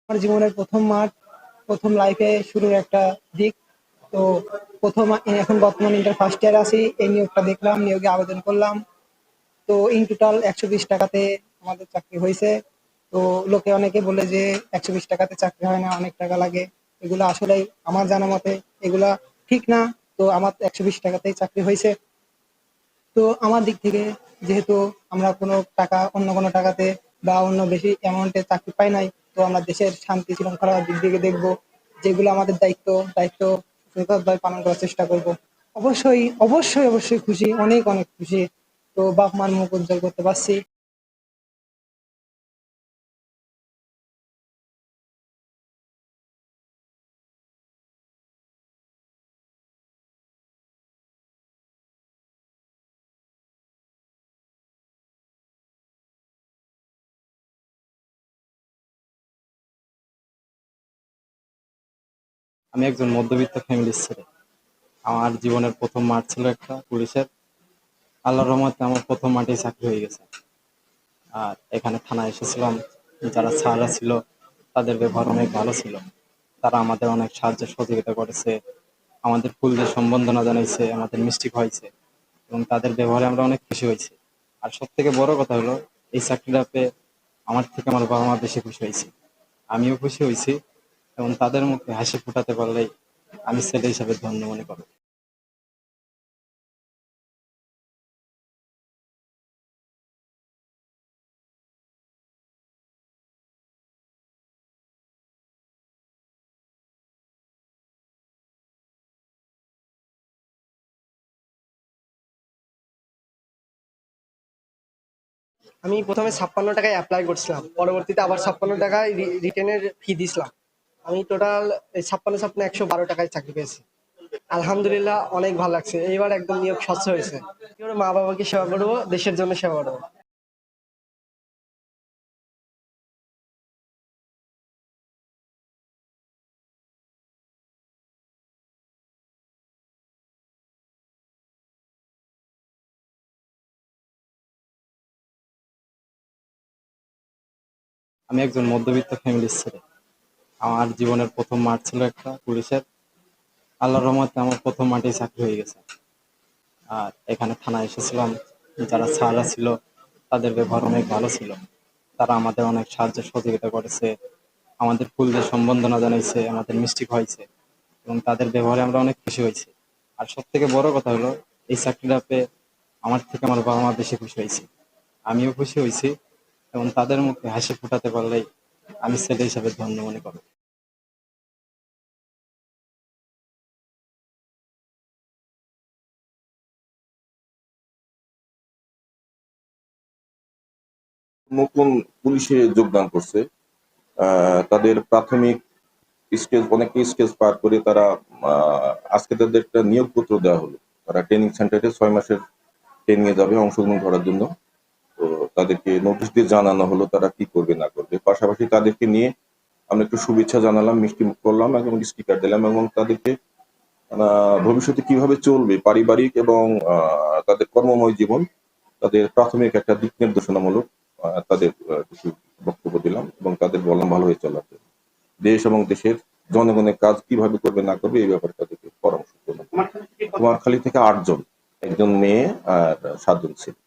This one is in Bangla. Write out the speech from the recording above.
আমার জীবনের প্রথম মাঠ, প্রথম লাইফে শুরুর একটা দিক। তো প্রথম এখন বর্তমান ইন্টার ফার্স্ট ইয়ার আছি। এই নিয়োগটা দেখলাম, নিয়োগে আবেদন করলাম। তো ইন টোটাল ১২০ টাকাতে আমাদের চাকরি হয়েছে। তো লোকে অনেকে বলে যে ১২০ টাকাতে চাকরি হয় না, অনেক টাকা লাগে। এগুলো আসলেই আমার জানা মতে এগুলা ঠিক না। তো আমার ১২০ টাকাতেই চাকরি হয়েছে। তো আমার দিক থেকে, যেহেতু আমরা কোনো টাকা অন্য কোনো টাকাতে বা অন্য বেশি অ্যামাউন্টে চাকরি পাই নাই, তো আমরা দেশের শান্তি শৃঙ্খলার দিক দিকে দেখবো, যেগুলো আমাদের দায়িত্ব যথাযথভাবে পালন করার চেষ্টা করব। অবশ্যই অবশ্যই অবশ্যই খুশি, অনেক অনেক খুশি। তো বাপ মার মুখ উজ্জ্বল করতে পারছি। আমি একজন মধ্যবিত্ত ফ্যামিলির ছেলে। আমার জীবনের প্রথম মাঠ ছিল একটা পুলিশের। আল্লাহর রহমতে আমার প্রথম মাঠেই চাকরি হয়ে গেছে। আর এখানে থানায় এসেছিলাম, যারা স্যাররা ছিল তাদের ব্যবহার অনেক ভালো ছিল। তারা আমাদের অনেক সাহায্য সহযোগিতা করেছে, আমাদের ফুল দিয়ে সম্বর্ধনা জানাইছে, আমাদের মিষ্টি খাওয়াইছে, এবং তাদের ব্যবহারে আমরা অনেক খুশি হয়েছি। আর সব থেকে বড় কথা হলো, এই চাকরিটা পেয়ে আমার থেকে আমার বাবা মা বেশি খুশি হয়েছে। আমিও খুশি হয়েছি, এবং তাদের মুখে হাসি ফুটাতে পারলেই আমি ছেলে হিসাবে ধন্য মনে করি। আমি প্রথমে ৫৬ টাকায় অ্যাপ্লাই করছিলাম, পরবর্তীতে আবার ৫৬ টাকায় রিটেনের ফি দিছিলাম। আমি টোটাল ৫৬ ৫৬ ১১২ টাকায় চাকরি পেয়েছি। আলহামদুলিল্লাহ, অনেক ভালো লাগছে। এইবার একদম নিয়োগ স্বচ্ছ হয়েছে। কি করে মা বাবাকে সেবা করবো, দেশের জন্য সেবা করবো। আমি একজন মধ্যবিত্ত ফ্যামিলির ছেলে। আমার জীবনের প্রথম মাঠ ছিল একটা পুলিশের। আল্লাহর রহমতে আমার প্রথম মাঠেই চাকরি হয়ে গেছে। আর এখানে থানায় এসেছিলাম, যারা স্যাররা ছিল তাদের ব্যবহার অনেক ভালো ছিল। তারা আমাদের অনেক সাহায্য সহযোগিতা করেছে, আমাদের ফুল দিয়ে সম্বর্ধনা জানাইছে, আমাদের মিষ্টি খাওয়াইছে, এবং তাদের ব্যবহারে আমরা অনেক খুশি হয়েছি। আর সব থেকে বড় কথা হলো, এই চাকরিটা পেয়ে আমার থেকে আমার বাবা মা বেশি খুশি হয়েছে। আমিও খুশি হয়েছি, এবং তাদের মুখে হাসি ফুটাতে পারলেই আমি ছেলে হিসাবে ধন্য মনে করি। নতুন পুলিশে যোগদান করছে। তাদের প্রাথমিক স্টেজ, অনেক স্টেজ পার করে তারা আজকে তাদের একটা নিয়োগপত্র দেওয়া হলো। তারা ট্রেনিং সেন্টারে ৬ মাসের ট্রেনিং এ যাবে অংশগ্রহণ করার জন্য। তো তাদেরকে নোটিশ দিয়ে জানানো হলো তারা কি করবে না করবে। পাশাপাশি তাদেরকে নিয়ে আমরা একটু শুভেচ্ছা জানালাম, মিষ্টি মুখ করলাম এবং স্টিকার দিলাম, এবং তাদেরকে ভবিষ্যতে কিভাবে চলবে পারিবারিক এবং তাদের কর্মময় জীবন, তাদের প্রাথমিক একটা দিক নির্দেশনামূলক তাদের কিছু বক্তব্য দিলাম, এবং তাদের বললাম ভালোভাবে চলার জন্য। দেশ এবং দেশের জনগণের কাজ কিভাবে করবে না করবে এই ব্যাপারে তাদেরকে পরামর্শ করলাম। কুমারখালী থেকে ৮ জন, একজন মেয়ে আর ৭ জন ছেলে।